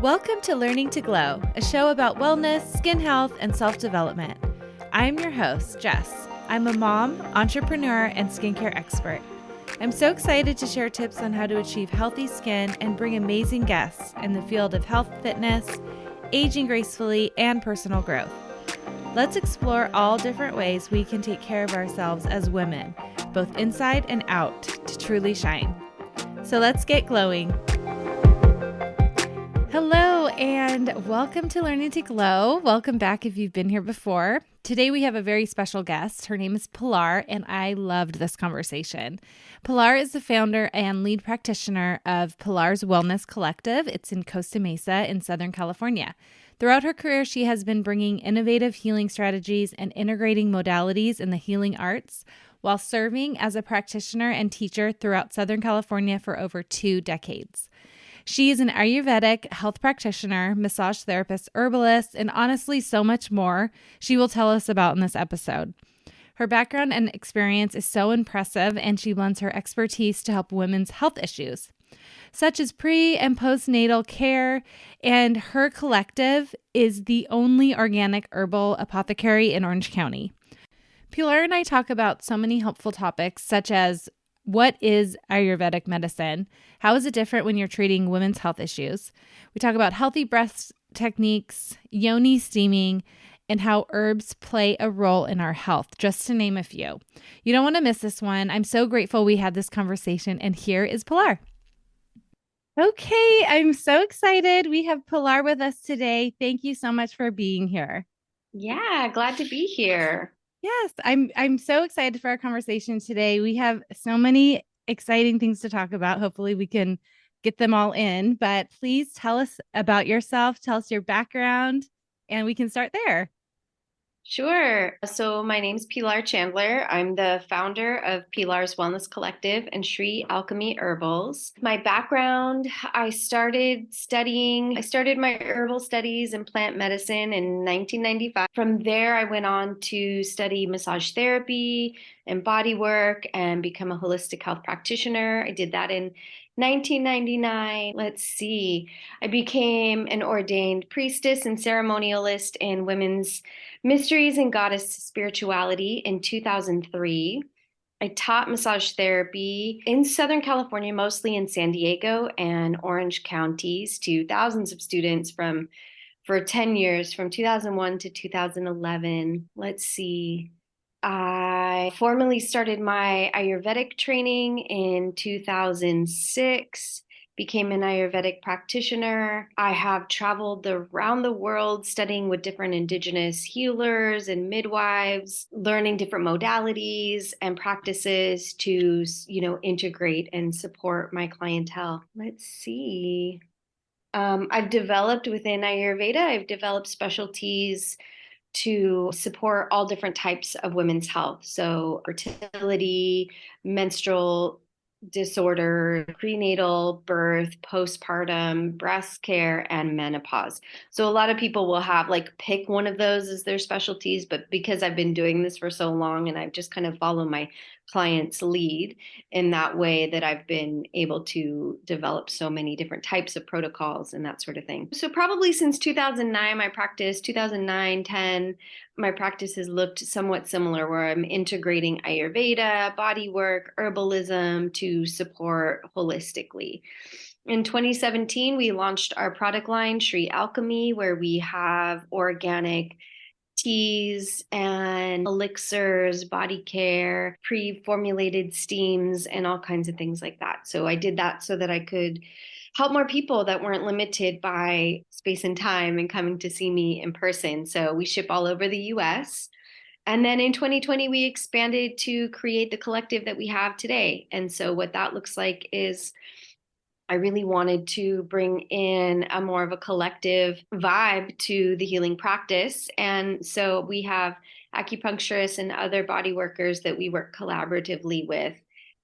Welcome to Learning to Glow, a show about wellness, skin health, and self-development. I'm your host, Jess. I'm a mom, entrepreneur, and skincare expert. I'm so excited to share tips on how to achieve healthy skin and bring amazing guests in the field of health, fitness, aging gracefully, and personal growth. Let's explore all different ways we can take care of ourselves as women, both inside and out, to truly shine. So let's get glowing. Hello and welcome to Learning to Glow. Welcome back if you've been here before. Today we have a very special guest. Her name is Pilar, and I loved this conversation. Pilar is the founder and lead practitioner of Pilar's Wellness Collective. It's in Costa Mesa in Southern California. Throughout her career, she has been bringing innovative healing strategies and integrating modalities in the healing arts while serving as a practitioner and teacher throughout Southern California for over 2 decades. She is an Ayurvedic health practitioner, massage therapist, herbalist, and honestly, so much more she will tell us about in this episode. Her background and experience is so impressive, and she blends her expertise to help women's health issues, such as pre- and postnatal care, and her collective is the only organic herbal apothecary in Orange County. Pilar and I talk about so many helpful topics, such as what is Ayurvedic medicine? How is it different when you're treating women's health issues? We talk about healthy breath techniques, yoni steaming, and how herbs play a role in our health, just to name a few. You don't want to miss this one. I'm so grateful we had this conversation, and here is Pilar. Okay, I'm so excited. We have Pilar with us today. Thank you so much for being here. Yeah, glad to be here. Yes, I'm so excited for our conversation today. We have so many exciting things to talk about. Hopefully we can get them all in, but please tell us about yourself, tell us your background, and we can start there. Sure. So my name's Pilar Chandler. I'm the founder of Pilar's Wellness Collective and Shri Alchemy Herbals. My background, I started my herbal studies in plant medicine in 1995. From there, I went on to study massage therapy and body work and become a holistic health practitioner. I did that in 1999. Let's see. I became an ordained priestess and ceremonialist in women's mysteries and goddess spirituality in 2003. I taught massage therapy in Southern California, mostly in San Diego and Orange counties, to thousands of students for 10 years, from 2001 to 2011. Let's see. I formally started my Ayurvedic training in 2006, became an Ayurvedic practitioner. I have traveled around the world studying with different indigenous healers and midwives, learning different modalities and practices to, integrate and support my clientele. Let's see. I've developed within Ayurveda, I've developed specialties to support all different types of women's health. So fertility, menstrual disorder, prenatal, birth, postpartum, breast care, and menopause. So a lot of people will have pick one of those as their specialties, but because I've been doing this for so long and I've just kind of followed my clients' lead in that way, that I've been able to develop so many different types of protocols and that sort of thing. So probably since 2009, my practice, 2009, 10, my practice has looked somewhat similar, where I'm integrating Ayurveda, body work, herbalism to support holistically. In 2017, we launched our product line, Shri Alchemy, where we have organic teas and elixirs, body care, pre-formulated steams, and all kinds of things like that. So I did that so that I could help more people that weren't limited by space and time and coming to see me in person. So we ship all over the US. And then in 2020, we expanded to create the collective that we have today. And so what that looks like is I really wanted to bring in a more of a collective vibe to the healing practice. And so we have acupuncturists and other body workers that we work collaboratively with.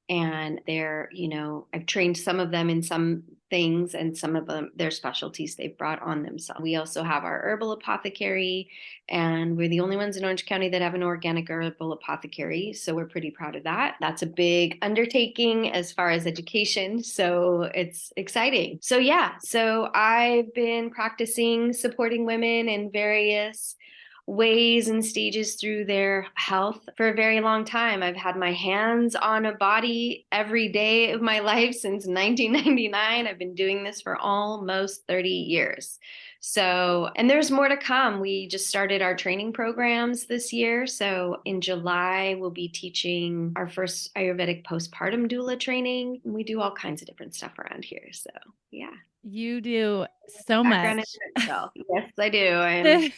and I've trained some of them in some things, and some of them, their specialties they've brought on themselves. We also have our herbal apothecary, and we're the only ones in Orange County that have an organic herbal apothecary. So we're pretty proud of that. That's a big undertaking as far as education. So it's exciting. So yeah, so I've been practicing supporting women in various ways and stages through their health for a very long time. I've had my hands on a body every day of my life since 1999. I've been doing this for almost 30 years. So, and there's more to come. We just started our training programs this year. So in July, we'll be teaching our first Ayurvedic postpartum doula training. We do all kinds of different stuff around here. So yeah. You do so Background much. in itself. Yes, I do. I'm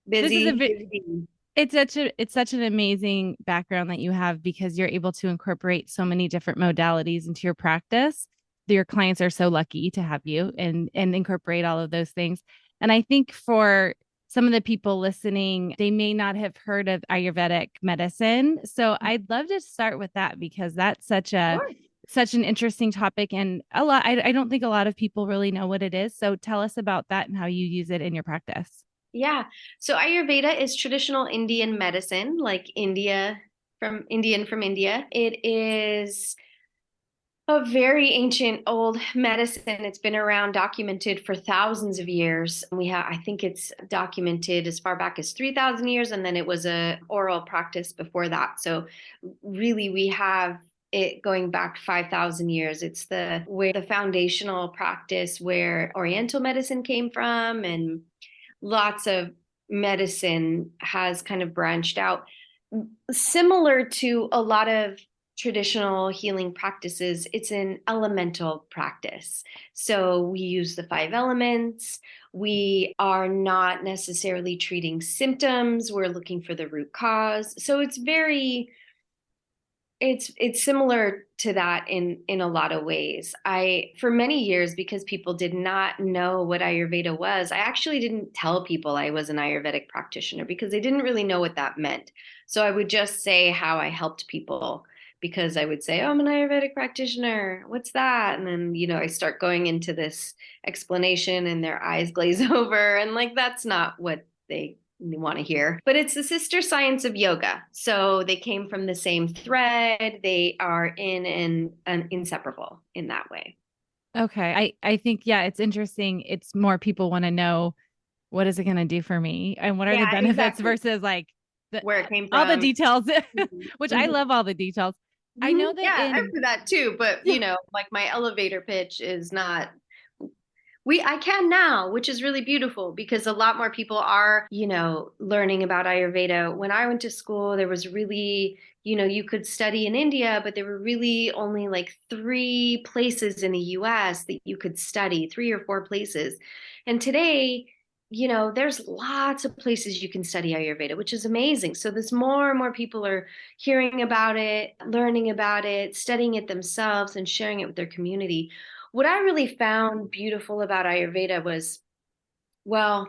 This is busy. it's such an amazing background that you have, because you're able to incorporate so many different modalities into your practice. Your clients are so lucky to have you and incorporate all of those things. And I think for some of the people listening, they may not have heard of Ayurvedic medicine. So I'd love to start with that, because that's such an interesting topic, and I don't think a lot of people really know what it is. So tell us about that and how you use it in your practice. Yeah. So Ayurveda is traditional Indian medicine, like Indian from India. It is a very ancient old medicine. It's been around, documented for thousands of years. I think it's documented as far back as 3,000 years, and then it was a oral practice before that. So really we have it going back 5,000 years. It's the foundational practice where Oriental medicine came from, and lots of medicine has kind of branched out. Similar to a lot of traditional healing practices, it's an elemental practice. So we use the 5 elements. We are not necessarily treating symptoms. We're looking for the root cause. So it's similar to that in a lot of ways. For many years, because people did not know what Ayurveda was, I actually didn't tell people I was an Ayurvedic practitioner, because they didn't really know what that meant. So I would just say how I helped people, because I would say, oh, I'm an Ayurvedic practitioner. What's that? And then, I start going into this explanation, and their eyes glaze over, and like, that's not what they want to hear. But it's the sister science of yoga. So they came from the same thread. They are in and inseparable in that way. Okay. I think, yeah, it's interesting. It's more people want to know, what is it going to do for me? And what are the benefits versus like where it came from, all the details, which I Mhm. love all the details. I know that I do that too, but like my elevator pitch is not, I can now, which is really beautiful, because a lot more people are, learning about Ayurveda. When I went to school, there was really, you could study in India, but there were really only like 3 places in the US that you could study, 3 or 4 places. And today, there's lots of places you can study Ayurveda, which is amazing. So there's more and more people are hearing about it, learning about it, studying it themselves, and sharing it with their community. What I really found beautiful about Ayurveda was, well,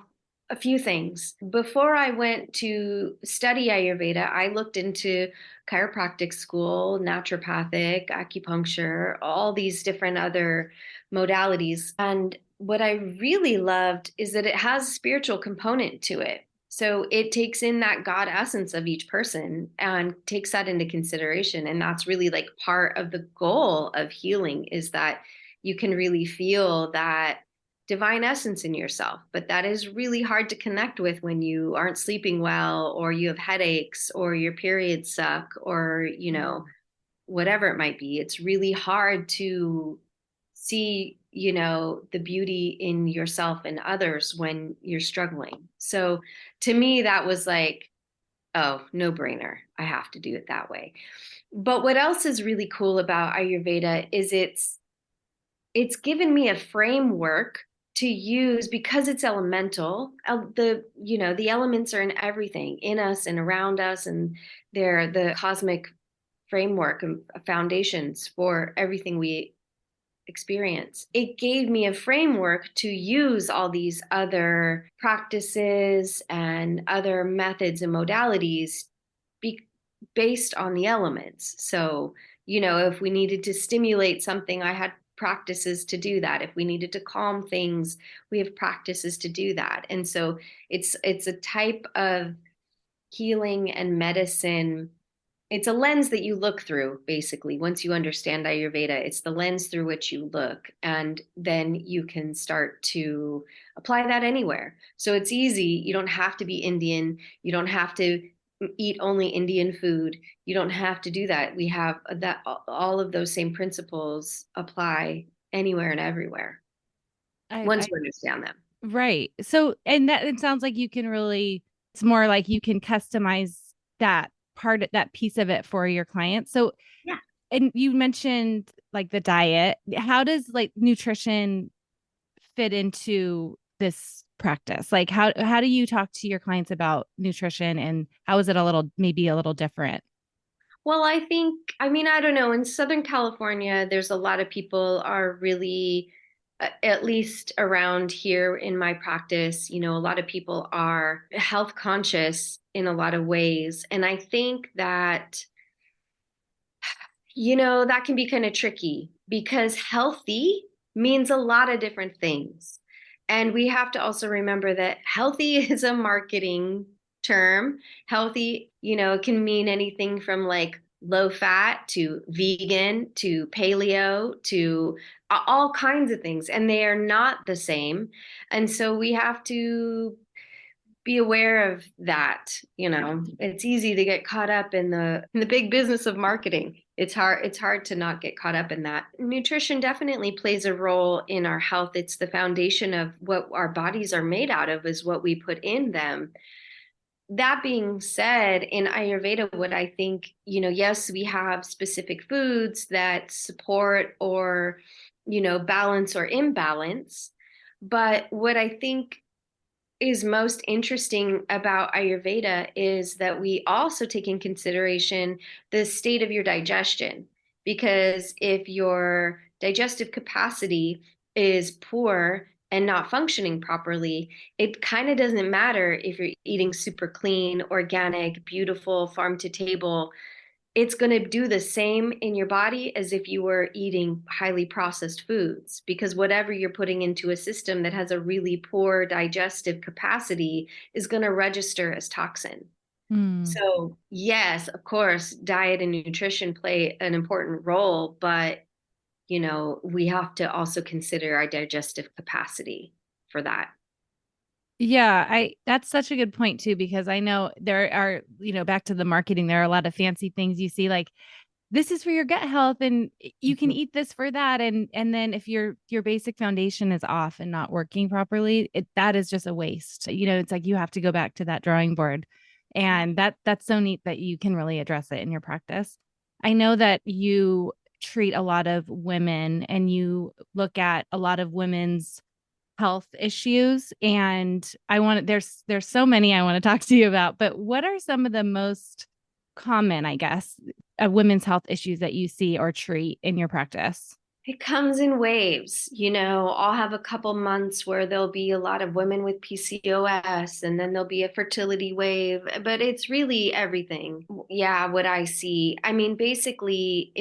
a few things. Before I went to study Ayurveda, I looked into chiropractic school, naturopathic, acupuncture, all these different other modalities. And what I really loved is that it has a spiritual component to it. So it takes in that God essence of each person and takes that into consideration. And that's really like part of the goal of healing, is that you can really feel that divine essence in yourself. But that is really hard to connect with when you aren't sleeping well, or you have headaches, or your periods suck, or, whatever it might be. It's really hard to see, the beauty in yourself and others when you're struggling. So to me, that was like, oh, no brainer. I have to do it that way. But what else is really cool about Ayurveda is it's given me a framework to use, because it's elemental. The elements are in everything, in us and around us, and they're the cosmic framework and foundations for everything we experience. It gave me a framework to use all these other practices and other methods and modalities based on the elements. So, If we needed to stimulate something, I had practices to do that. If we needed to calm things, we have practices to do that. And so it's a type of healing and medicine. It's a lens that you look through, basically. Once you understand Ayurveda, it's the lens through which you look, and then you can start to apply that anywhere. So it's easy. You don't have to be Indian. You don't have to eat only Indian food. You don't have to do that. We have that, all of those same principles apply anywhere and everywhere once I you understand them. right. So, and that it sounds like you can really, it's more like you can customize that part, that piece of it for your clients. So, Yeah. and you mentioned like the diet. How does like nutrition fit into this practice? Like how do you talk to your clients about nutrition, and how is it maybe a little different? Well, I mean, I don't know. In Southern California, there's a lot of people are really, at least around here in my practice, a lot of people are health conscious in a lot of ways. And I think that, that can be kind of tricky because healthy means a lot of different things. And we have to also remember that healthy is a marketing term. Healthy, can mean anything from like low fat to vegan to paleo to all kinds of things. And they are not the same. And so we have to be aware of that. It's easy to get caught up in the big business of marketing. It's hard to not get caught up in that. Nutrition definitely plays a role in our health. It's the foundation of what our bodies are made out of, is what we put in them. That being said, in Ayurveda, what I think, yes, we have specific foods that support or, balance or imbalance. But what I think is most interesting about Ayurveda is that we also take in consideration the state of your digestion. Because if your digestive capacity is poor and not functioning properly, it kind of doesn't matter if you're eating super clean, organic, beautiful, farm to table. It's going to do the same in your body as if you were eating highly processed foods, because whatever you're putting into a system that has a really poor digestive capacity is going to register as toxin. Hmm. So, yes, of course, diet and nutrition play an important role, but we have to also consider our digestive capacity for that. Yeah, I that's such a good point too, because I know there are, back to the marketing, there are a lot of fancy things you see like this is for your gut health and you can Mhm. eat this for that, and then if your basic foundation is off and not working properly, that is just a waste. It's like you have to go back to that drawing board. And that's so neat that you can really address it in your practice. I know that you treat a lot of women and you look at a lot of women's health issues, and there's so many I want to talk to you about, but what are some of the most common, I guess, women's health issues that you see or treat in your practice? It comes in waves. I'll have a couple months where there'll be a lot of women with PCOS, and then there'll be a fertility wave, but it's really everything. Yeah, what I see. I mean, basically,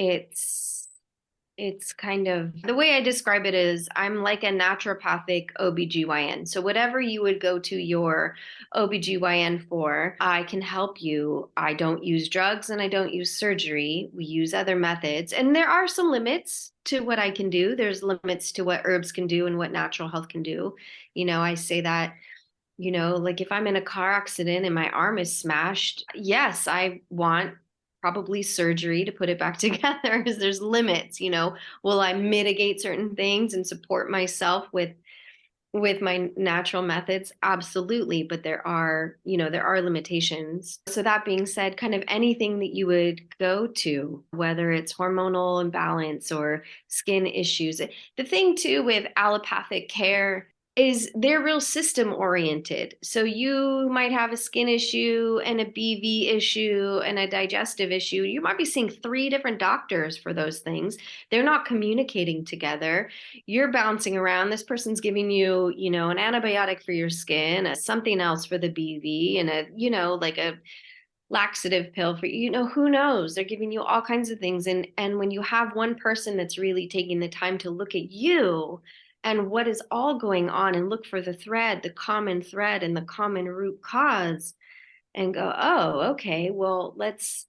it's kind of the way I describe it is I'm like a naturopathic OBGYN. So whatever you would go to your OBGYN for, I can help you. I don't use drugs and I don't use surgery. We use other methods. And there are some limits to what I can do. There's limits to what herbs can do and what natural health can do. I say that like if I'm in a car accident and my arm is smashed, yes, I want probably surgery to put it back together because there's limits. Will I mitigate certain things and support myself with my natural methods? Absolutely, but there are limitations. So that being said, kind of anything that you would go to, whether it's hormonal imbalance or skin issues. The thing too with allopathic care is they're real system oriented. So you might have a skin issue and a BV issue and a digestive issue. You might be seeing three different doctors for those things. They're not communicating together. You're bouncing around. This person's giving you, an antibiotic for your skin, something else for the BV, and like a laxative pill for, who knows? They're giving you all kinds of things. And when you have one person that's really taking the time to look at you and what is all going on and look for the common thread and the common root cause and go, oh, okay, well, let's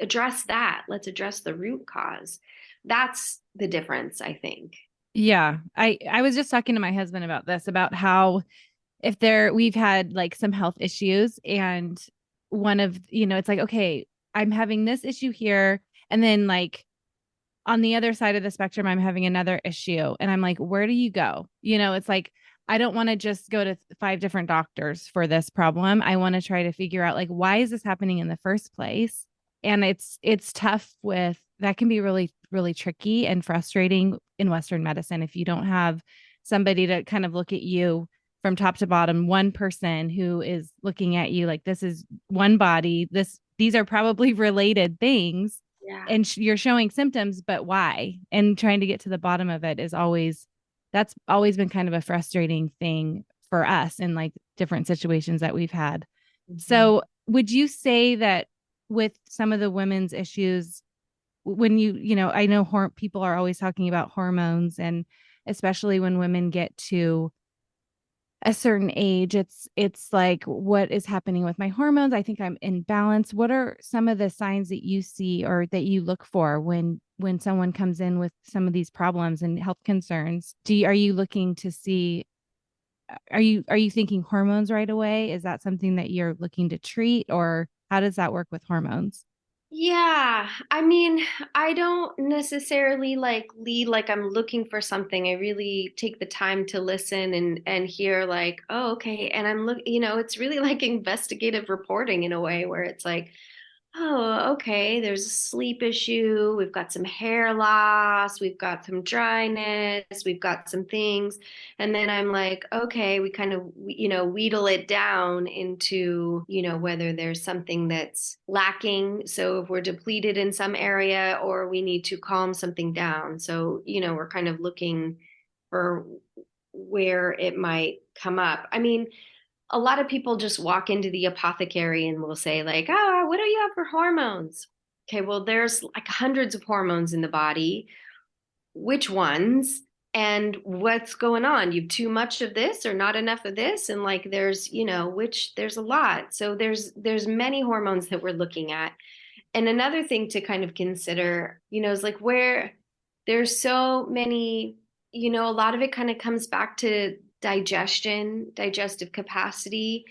address that. Let's address the root cause. That's the difference, I think. Yeah. I was just talking to my husband about this, about how we've had like some health issues, and one of, it's like, okay, I'm having this issue here. And then like on the other side of the spectrum, I'm having another issue. And I'm like, where do you go? It's like, I don't want to just go to 5 different doctors for this problem. I want to try to figure out like, why is this happening in the first place? And it's tough with that, can be really, really tricky and frustrating in Western medicine if you don't have somebody to kind of look at you from top to bottom, one person who is looking at you like, this is one body, these are probably related things. Yeah. And you're showing symptoms, but why? And trying to get to the bottom of it that's always been kind of a frustrating thing for us in like different situations that we've had. Mm-hmm. So would you say that with some of the women's issues, when I know people are always talking about hormones, and especially when women get to a certain age, it's like, what is happening with my hormones? I think I'm in balance. What are some of the signs that you see or that you look for when someone comes in with some of these problems and health concerns? Are you looking to see, are you thinking hormones right away? Is that something that you're looking to treat, or how does that work with hormones? Yeah, I mean, I don't necessarily like lead like I'm looking for something. I really take the time to listen and hear like, oh, okay. And it's really like investigative reporting in a way where it's like, oh, okay, there's a sleep issue. We've got some hair loss. We've got some dryness. We've got some things. And then I'm like, okay, we kind of, wheedle it down into, whether there's something that's lacking. So if we're depleted in some area or we need to calm something down. So, we're kind of looking for where it might come up. I mean, a lot of people just walk into the apothecary and will say like, oh, what do you have for hormones? Okay, well, there's like hundreds of hormones in the body. Which ones? And what's going on? You have too much of this or not enough of this? And like there's, there's a lot. So there's many hormones that we're looking at. And another thing to kind of consider, is like where there's so many, a lot of it kind of comes back to digestive capacity.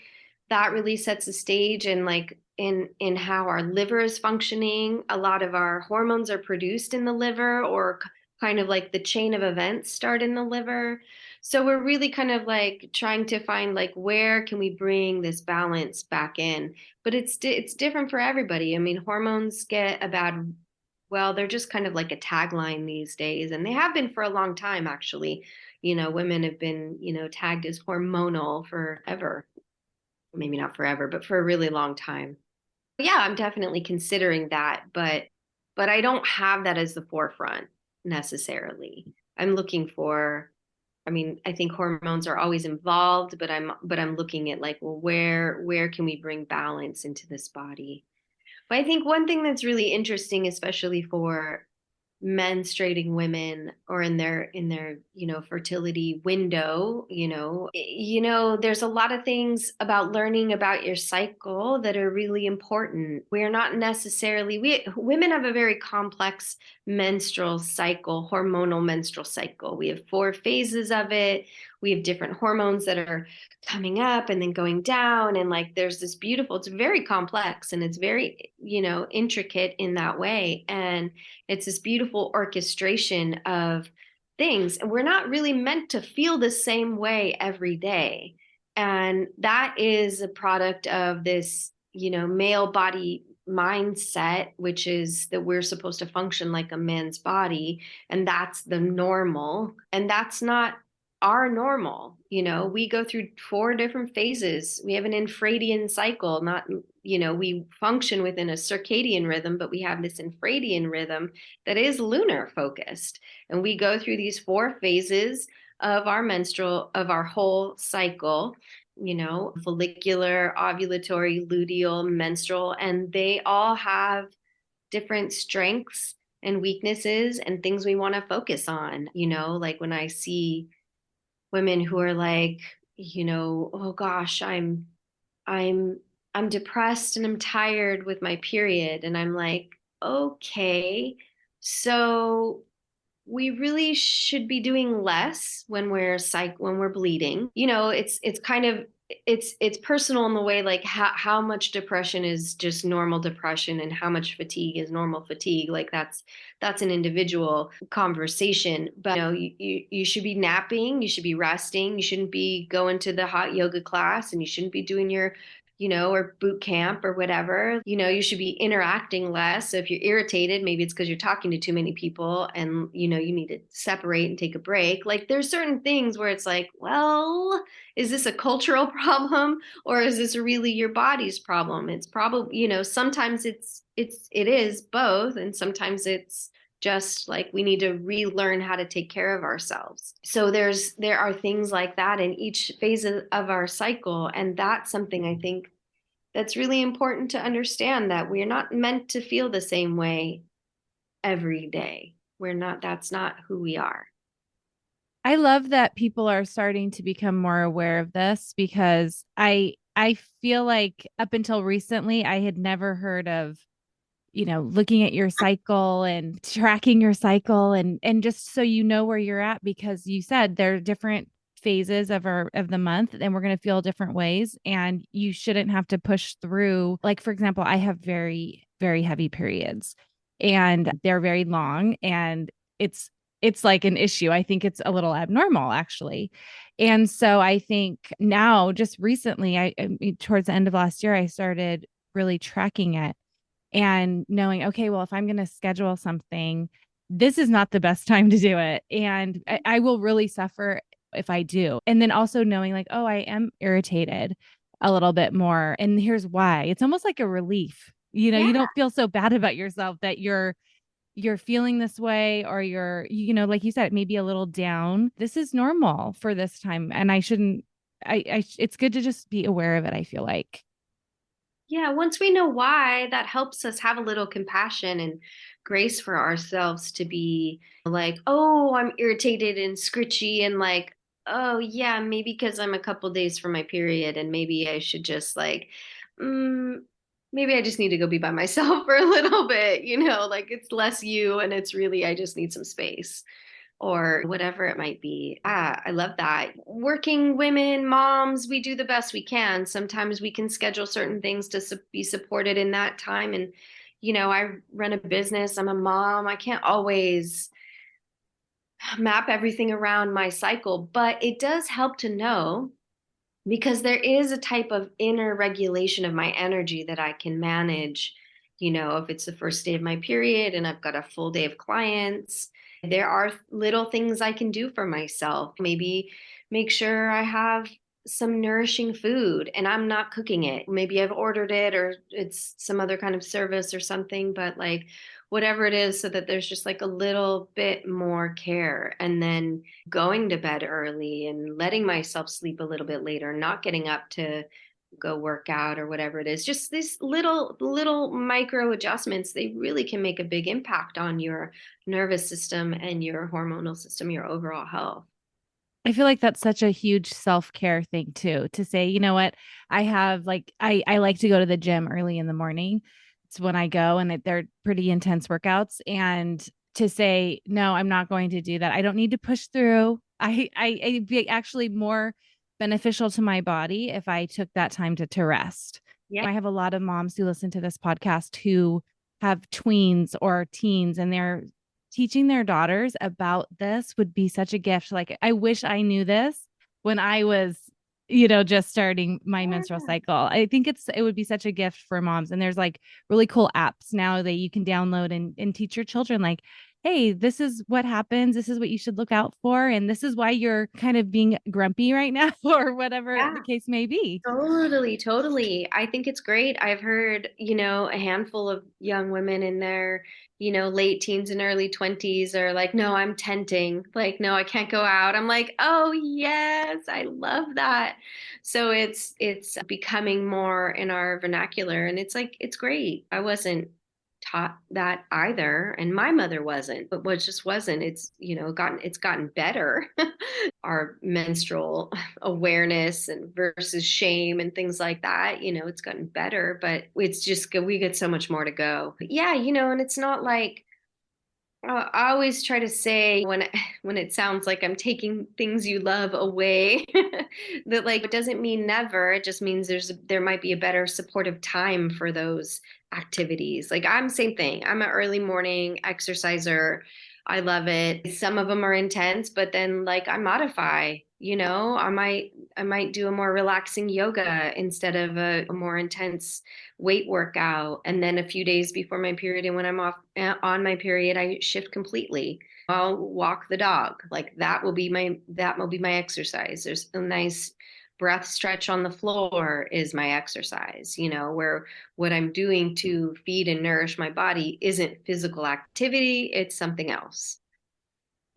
That really sets the stage, and like in how our liver is functioning. A lot of our hormones are produced in the liver, or kind of like the chain of events start in the liver. So we're really kind of like trying to find like, where can we bring this balance back in? But it's different for everybody. I mean, hormones get a bad, well, they're just kind of like a tagline these days, and they have been for a long time, actually. Women have been, tagged as hormonal forever. Maybe not forever, but for a really long time. Yeah, I'm definitely considering that, but I don't have that as the forefront necessarily. I'm looking for, I mean, I think hormones are always involved, but I'm looking at like, well, where can we bring balance into this body? But I think one thing that's really interesting, especially for menstruating women or in their fertility window, there's a lot of things about learning about your cycle that are really important. We're not necessarily, women have a very complex menstrual cycle, hormonal menstrual cycle. We have 4 phases of it. We have different hormones that are coming up and then going down, and like there's this beautiful, it's very complex and it's very intricate in that way, and it's this beautiful orchestration of things, and we're not really meant to feel the same way every day. And that is a product of this male body mindset, which is that we're supposed to function like a man's body, and that's the normal, and that's not our normal. We go through 4 different phases. We have an infradian cycle, not, we function within a circadian rhythm, but we have this infradian rhythm that is lunar focused. And we go through these 4 phases of our whole cycle. follicular, ovulatory, luteal, menstrual, and they all have different strengths and weaknesses and things we want to focus on. Like when I see women who are like, oh gosh, I'm I'm depressed and I'm tired with my period. And I'm like, okay, so we really should be doing less when we're bleeding. It's kind of it's personal in the way like how much depression is just normal depression and how much fatigue is normal fatigue. Like that's an individual conversation. But you should be napping, you should be resting, you shouldn't be going to the hot yoga class, and you shouldn't be doing your or boot camp or whatever. You should be interacting less. So if you're irritated, maybe it's because you're talking to too many people and, you need to separate and take a break. Like there's certain things where it's like, well, is this a cultural problem or is this really your body's problem? It's probably, sometimes it is both. And sometimes it's just like we need to relearn how to take care of ourselves. So there are things like that in each phase of our cycle, and that's something I think that's really important to understand, that we're not meant to feel the same way every day. That's not who we are. I love that people are starting to become more aware of this because I feel like up until recently I had never heard of looking at your cycle and tracking your cycle and just so you know where you're at, because you said there are different phases of the month and we're going to feel different ways, and you shouldn't have to push through. Like, for example, I have very, very heavy periods and they're very long, and it's like an issue. I think it's a little abnormal actually. And so I think now, just recently, towards the end of last year, I started really tracking it and knowing, okay, well, if I'm going to schedule something, this is not the best time to do it. And I will really suffer if I do. And then also knowing like, oh, I am irritated a little bit more. And here's why. It's almost like a relief. Yeah. You don't feel so bad about yourself that you're feeling this way, or you're, like you said, maybe a little down. This is normal for this time. And I shouldn't, it's good to just be aware of it, I feel like. Yeah, once we know why, that helps us have a little compassion and grace for ourselves to be like, oh, I'm irritated and scritchy and like, oh, yeah, maybe because I'm a couple days from my period and maybe I should just like, mm, maybe I just need to go be by myself for a little bit, like it's less you and it's really, I just need some space or whatever it might be. I love that. Working women, moms, we do the best we can. Sometimes we can schedule certain things to be supported in that time. And, I run a business, I'm a mom. I can't always map everything around my cycle, but it does help to know, because there is a type of inner regulation of my energy that I can manage. If it's the first day of my period and I've got a full day of clients, there are little things I can do for myself. Maybe make sure I have some nourishing food and I'm not cooking it. Maybe I've ordered it or it's some other kind of service or something, but like whatever it is, so that there's just like a little bit more care. And then going to bed early and letting myself sleep a little bit later, not getting up to go work out or whatever it is. Just these little micro adjustments, they really can make a big impact on your nervous system and your hormonal system, your overall health. I feel like that's such a huge self-care thing too, to say, you know what, I have like, I like to go to the gym early in the morning. It's when I go, and they're pretty intense workouts. And to say, no, I'm not going to do that. I don't need to push through. It'd be actually more beneficial to my body if I took that time to rest. Yeah. I have a lot of moms who listen to this podcast who have tweens or teens, and they're teaching their daughters about this would be such a gift. Like, I wish I knew this when I was, just starting my menstrual cycle. I think it would be such a gift for moms. And there's like really cool apps now that you can download and teach your children, like, hey, this is what happens. This is what you should look out for. And this is why you're kind of being grumpy right now, or whatever the Yeah. case may be. Totally, totally. I think it's great. I've heard, a handful of young women in their, late teens and early 20s are like, no, I'm tenting. Like, no, I can't go out. I'm like, oh yes, I love that. So it's becoming more in our vernacular, and it's like it's great. I wasn't taught that either, and my mother wasn't, but what just wasn't. It's gotten better. Our menstrual awareness and versus shame and things like that, it's gotten better, but it's just we get so much more to go. But yeah, and it's not like I always try to say when it sounds like I'm taking things you love away, that like it doesn't mean never. It just means there might be a better supportive time for those activities. Like I'm same thing. I'm an early morning exerciser. I love it. Some of them are intense, but then like I modify. I might do a more relaxing yoga instead of a more intense weight workout. And then a few days before my period, and when I'm off on my period, I shift completely. I'll walk the dog. Like that will be my exercise. There's a nice breath stretch on the floor is my exercise, where what I'm doing to feed and nourish my body isn't physical activity, it's something else.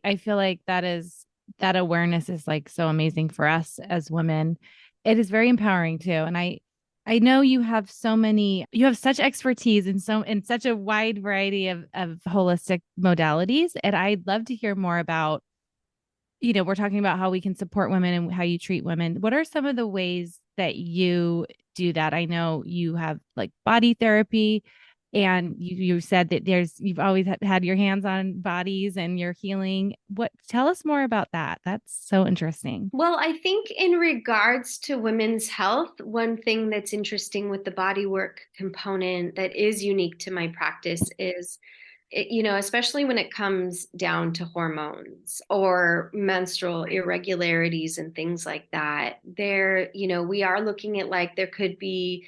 I feel like that awareness is like so amazing for us as women. It is very empowering too. And I know you have such expertise in such a wide variety of holistic modalities. And I'd love to hear more about, we're talking about how we can support women and how you treat women. What are some of the ways that you do that? I know you have like body therapy, and you said that you've always had your hands on bodies and your healing. What Tell us more about that. That's so interesting. Well, I think in regards to women's health, one thing that's interesting with the body work component that is unique to my practice is especially when it comes down to hormones or menstrual irregularities and things like that, we are looking at like there could be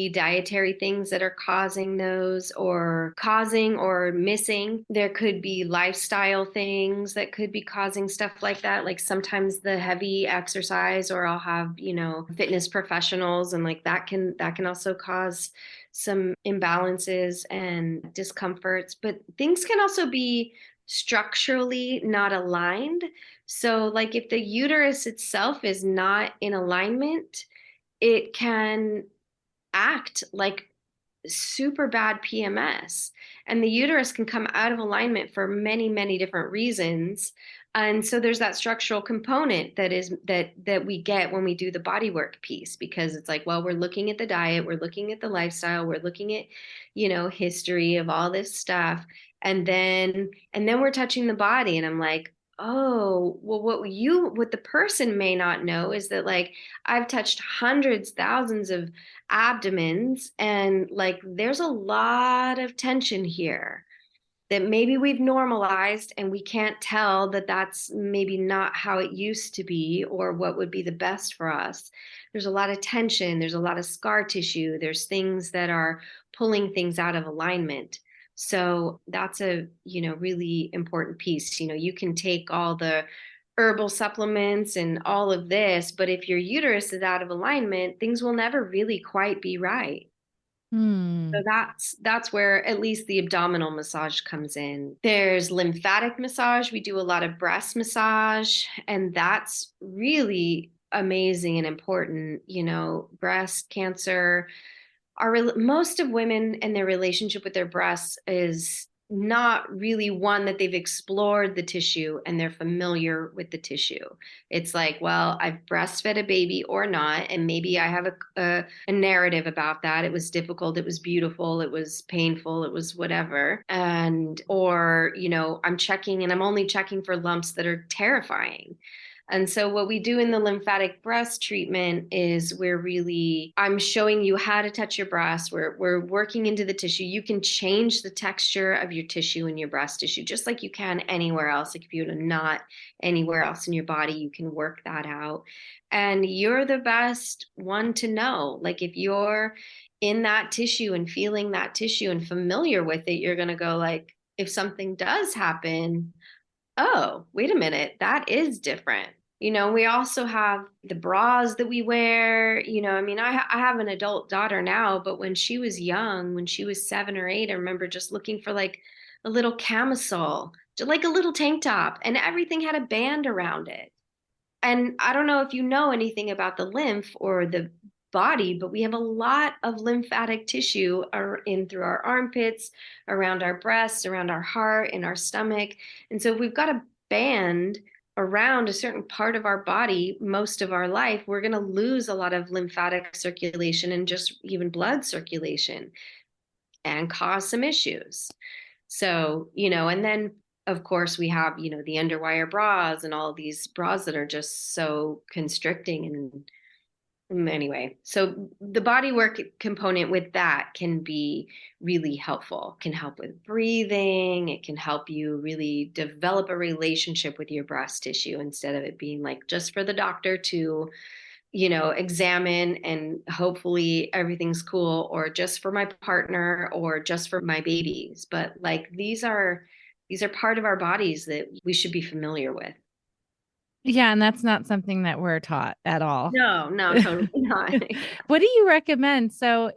dietary things that are causing those or causing or missing. There could be lifestyle things that could be causing stuff like that. Like sometimes the heavy exercise, or I'll have, fitness professionals, and like that can also cause some imbalances and discomforts, but things can also be structurally not aligned. So, like if the uterus itself is not in alignment, it can act like super bad PMS. And the uterus can come out of alignment for many, many different reasons. And so there's that structural component that we get when we do the body work piece, because it's like, well, we're looking at the diet, we're looking at the lifestyle, we're looking at, history of all this stuff. And then we're touching the body. And I'm like, oh, well, what the person may not know is that like I've touched hundreds, thousands of abdomens, and like there's a lot of tension here that maybe we've normalized, and we can't tell that that's maybe not how it used to be or what would be the best for us. There's a lot of tension, there's a lot of scar tissue, there's things that are pulling things out of alignment. So that's a, really important piece. You can take all the herbal supplements and all of this, but if your uterus is out of alignment, things will never really quite be right. So Hmm. that's where at least the abdominal massage comes in. There's lymphatic massage. We do a lot of breast massage, and that's really amazing and important. Breast cancer, most of women and their relationship with their breasts is not really one that they've explored the tissue and they're familiar with the tissue. It's like, well, I've breastfed a baby or not, and maybe I have a narrative about that. It was difficult, it was beautiful, it was painful, it was whatever. And, or, I'm checking and I'm only checking for lumps that are terrifying. And so what we do in the lymphatic breast treatment is I'm showing you how to touch your breast. We're working into the tissue. You can change the texture of your tissue and your breast tissue, just like you can anywhere else. Like if you had a knot anywhere else in your body, you can work that out. And you're the best one to know. Like if you're in that tissue and feeling that tissue and familiar with it, you're going to go like, if something does happen, oh, wait a minute, that is different. We also have the bras that we wear. I mean, I have an adult daughter now, but when she was young, when she was 7 or 8, I remember just looking for like a little camisole, like a little tank top, and everything had a band around it. And I don't know if you know anything about the lymph or the body, but we have a lot of lymphatic tissue in through our armpits, around our breasts, around our heart, in our stomach. And so if we've got a band around a certain part of our body most of our life, we're going to lose a lot of lymphatic circulation and just even blood circulation and cause some issues. So, and then of course we have, the underwire bras and all of these bras that are just so constricting. And anyway, so the body work component with that can be really helpful, can help with breathing. It can help you really develop a relationship with your breast tissue instead of it being like just for the doctor to examine and hopefully everything's cool, or just for my partner, or just for my babies. But like these are part of our bodies that we should be familiar with. Yeah, and that's not something that we're taught at all. No, no, totally not. What do you recommend? So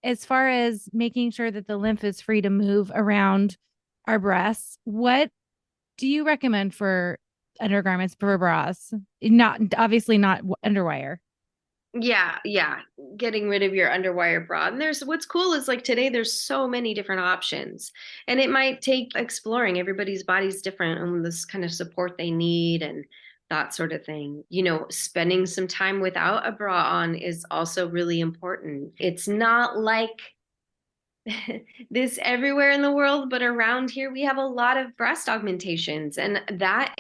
as far as making sure that the lymph is free to move around our breasts, what do you recommend for undergarments for bras? Not obviously not underwire. Yeah, yeah. Getting rid of your underwire bra. And what's cool is like today there's so many different options. And it might take exploring. Everybody's body's different and this kind of support they need and that sort of thing. Spending some time without a bra on is also really important. It's not like this everywhere in the world, but around here we have a lot of breast augmentations, and that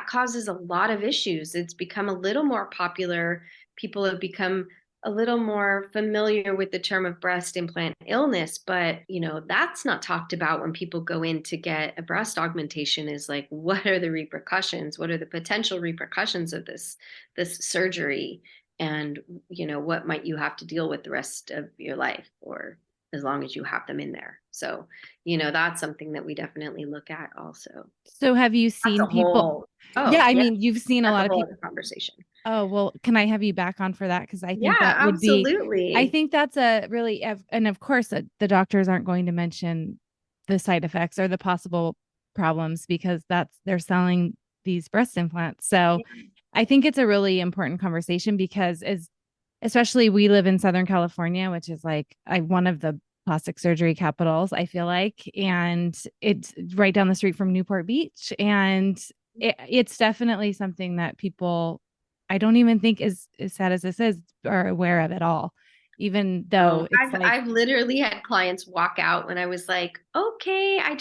causes a lot of issues. It's become a little more popular. People have become a little more familiar with the term of breast implant illness, but that's not talked about when people go in to get a breast augmentation. Is like, what are the repercussions? What are the potential repercussions of this surgery? And what might you have to deal with the rest of your life, or as long as you have them in there. So, that's something that we definitely look at also. So have you That's seen a people? whole, Yeah, oh, I yeah, mean, you've seen a that's a lot of whole people. other conversation. Oh, well, can I have you back on for that? Because I Yeah, think that would be, I absolutely. think that's a really, and of course, the doctors aren't going to mention the side effects or the possible problems because they're selling these breast implants. So I think it's a really important conversation because especially we live in Southern California, which is like one of the plastic surgery capitals, I feel like, and it's right down the street from Newport Beach. And it's definitely something that people, I don't even think is as sad as this is, are aware of at all, even though it's like, I've literally had clients walk out when I was like, okay, I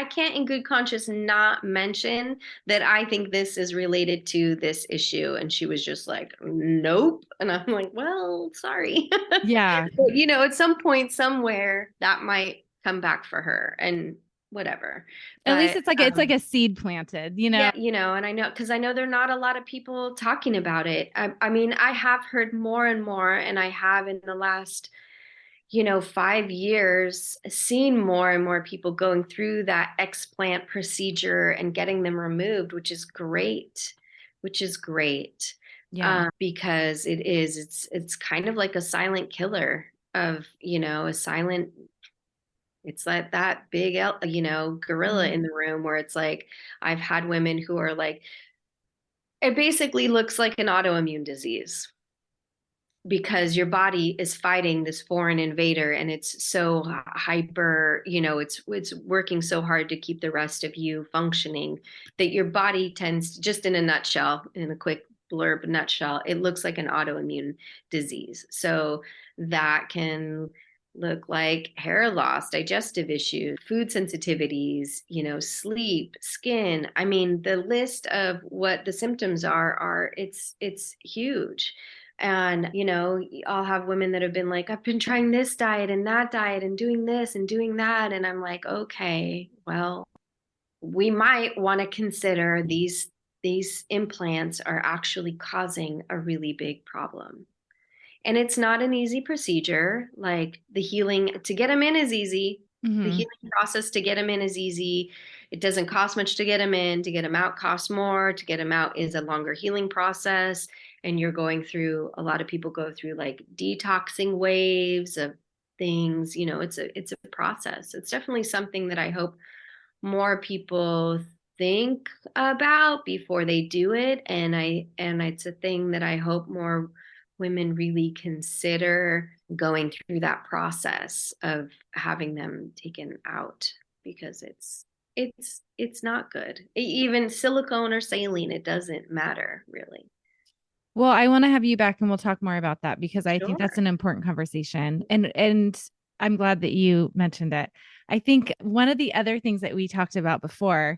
can't in good conscience not mention that I think this is related to this issue. And she was just like, nope. And I'm like, well, sorry. yeah, But, at some point, somewhere, that might come back for her and whatever. at least But it's like a seed planted, yeah, and I know because I know there are not a lot of people talking about it. I mean, I have heard more and more, and I have in the last 5 years, seen more and more people going through that explant procedure and getting them removed, which is great, yeah. because it's kind of like a silent killer of, a silent, it's like that big, gorilla Mhm. in the room where it's like, I've had women who are like, it basically looks like an autoimmune disease because your body is fighting this foreign invader and it's so hyper, it's working so hard to keep the rest of you functioning that your body tends to, just in a nutshell, in a quick blurb nutshell, it looks like an autoimmune disease. So that can look like hair loss, digestive issues, food sensitivities, sleep, skin. I mean, the list of what the symptoms are it's huge. And, I'll have women that have been like, I've been trying this diet and that diet and doing this and doing that. And I'm like, okay, well, we might want to consider these implants are actually causing a really big problem. And it's not an easy procedure. Like the healing to get them in is easy. The Hmm. healing process to get them in is easy. It doesn't cost much to get them in. To get them out costs more. To get them out is a longer healing process. And you're going through, a lot of people go through like detoxing waves of things. It's a process. It's definitely something that I hope more people think about before they do it. And it's a thing that I hope more women really consider going through that process of having them taken out, because it's not good. Even silicone or saline, it doesn't matter really. Well, I want to have you back and we'll talk more about that because I think that's Sure. an important conversation. And I'm glad that you mentioned it. I think one of the other things that we talked about before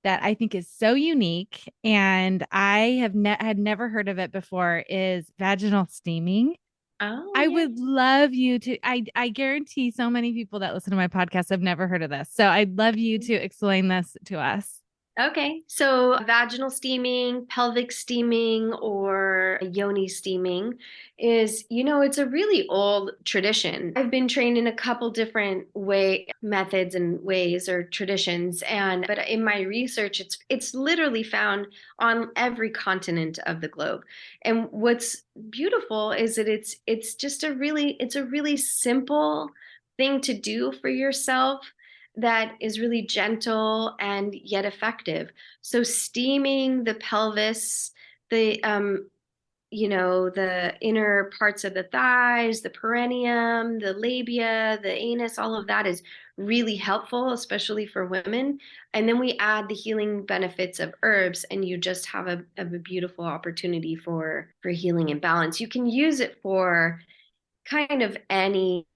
that I think is so unique and I had never heard of it before is vaginal steaming. Oh I yeah. would love you to I guarantee so many people that listen to my podcast have never heard of this. So I'd love you to explain this to us. Okay, so vaginal steaming, pelvic steaming, or yoni steaming is, it's a really old tradition. I've been trained in a couple different methods and ways or traditions, but in my research, it's literally found on every continent of the globe. And what's beautiful is that it's a really simple thing to do for yourself that is really gentle and yet effective. So steaming the pelvis, the the inner parts of the thighs, the perineum, the labia, the anus, all of that is really helpful, especially for women. And then we add the healing benefits of herbs, and you just have a beautiful opportunity for healing and balance. You can use it for kind of any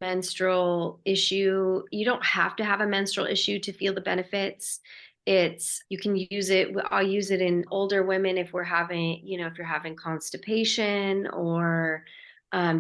menstrual issue. You don't have to have a menstrual issue to feel the benefits. You can use it. I'll use it in older women if we're having, if you're having constipation, or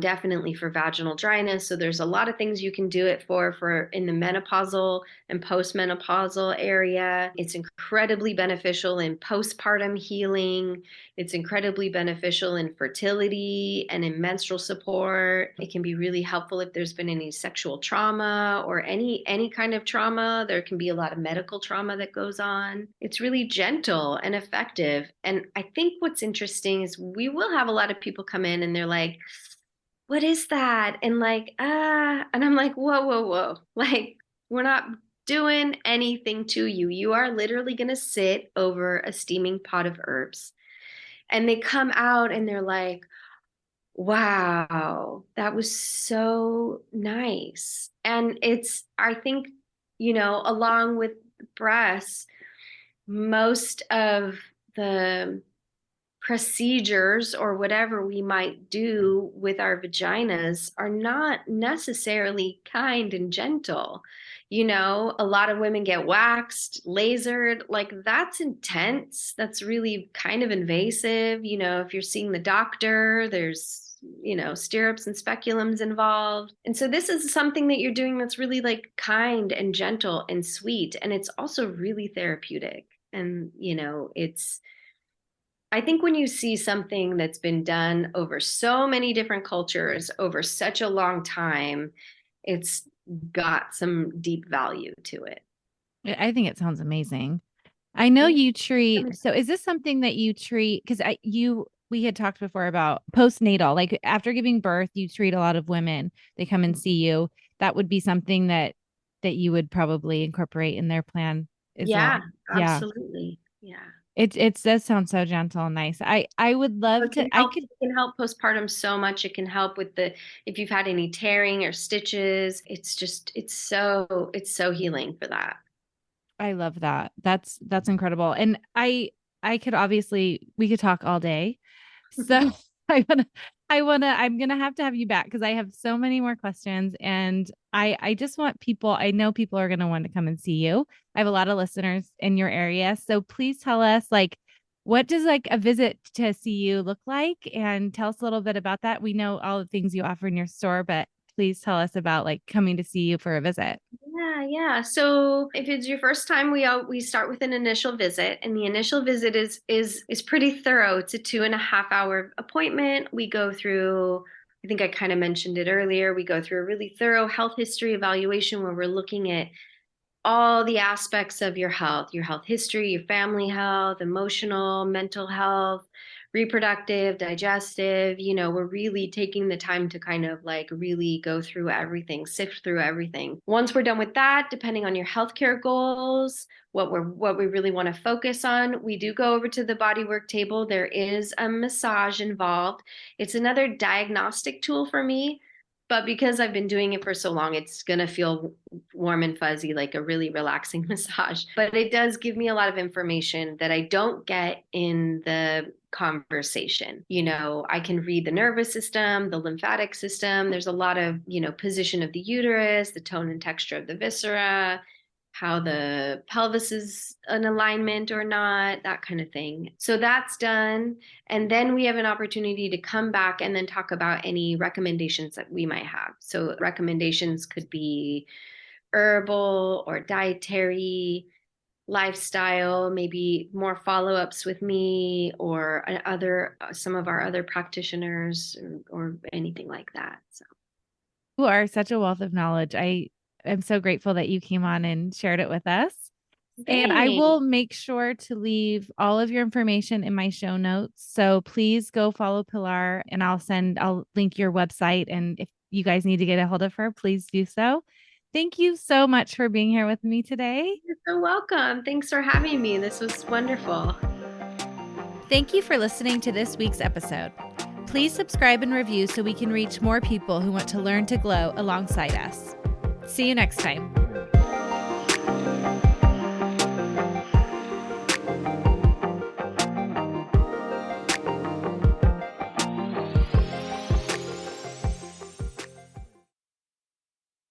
definitely for vaginal dryness. So there's a lot of things you can do it for in the menopausal and postmenopausal area. It's incredibly beneficial in postpartum healing. It's incredibly beneficial in fertility and in menstrual support. It can be really helpful if there's been any sexual trauma or any kind of trauma. There can be a lot of medical trauma that goes on. It's really gentle and effective. And I think what's interesting is we will have a lot of people come in and they're like, what is that? And like, and I'm like, whoa, whoa, whoa. Like, we're not doing anything to you. You are literally going to sit over a steaming pot of herbs. And they come out and they're like, wow, that was so nice. And I think, along with breasts, most of the procedures or whatever we might do with our vaginas are not necessarily kind and gentle. A lot of women get waxed, lasered, like that's intense. That's really kind of invasive. If you're seeing the doctor, there's, stirrups and speculums involved. And so this is something that you're doing that's really like kind and gentle and sweet. And it's also really therapeutic. And, I think when you see something that's been done over so many different cultures over such a long time, it's got some deep value to it. I think it sounds amazing. I know Yeah. you treat. So is this something that you treat? Because we had talked before about postnatal, like after giving birth, you treat a lot of women. They come and see you. That would be something that you would probably incorporate in their plan as well. Yeah, Yeah. absolutely. Yeah. It does sound so gentle and nice. I would love It to. can I help, could. it can help postpartum so much. It can help with if you've had any tearing or stitches, it's so healing for that. I love that. That's incredible. And I could obviously we could talk all day. So I'm gonna have to have you back because I have so many more questions and I just want people, I know people are gonna want to come and see you. I have a lot of listeners in your area. So please tell us like what does like a visit to see you look like and tell us a little bit about that. We know all the things you offer in your store, but please tell us about like coming to see you for a visit. Yeah, yeah. So if it's your first time, we start with an initial visit, and the initial visit is pretty thorough. It's a 2.5 hour appointment. We go through I think I kind of mentioned it earlier. We go through a really thorough health history evaluation where we're looking at all the aspects of your health history, your family health, emotional, mental health, reproductive, digestive. We're really taking the time to kind of like really go through everything, sift through everything. Once we're done with that, depending on your healthcare goals, what we really want to focus on, we do go over to the bodywork table. There is a massage involved. It's another diagnostic tool for me. But because I've been doing it for so long, it's going to feel warm and fuzzy, like a really relaxing massage. But it does give me a lot of information that I don't get in the conversation. I can read the nervous system, the lymphatic system. There's a lot of, position of the uterus, the tone and texture of the viscera, how the pelvis is in alignment or not, that kind of thing. So that's done. And then we have an opportunity to come back and then talk about any recommendations that we might have. So recommendations could be herbal or dietary, lifestyle, maybe more follow-ups with me or some of our other practitioners or anything like that. So You are such a wealth of knowledge. I am so grateful that you came on and shared it with us. And I will make sure to leave all of your information in my show notes. So please go follow Pilar and I'll link your website. And if you guys need to get a hold of her, please do so. Thank you so much for being here with me today. You're so welcome. Thanks for having me. This was wonderful. Thank you for listening to this week's episode. Please subscribe and review so we can reach more people who want to learn to glow alongside us. See you next time.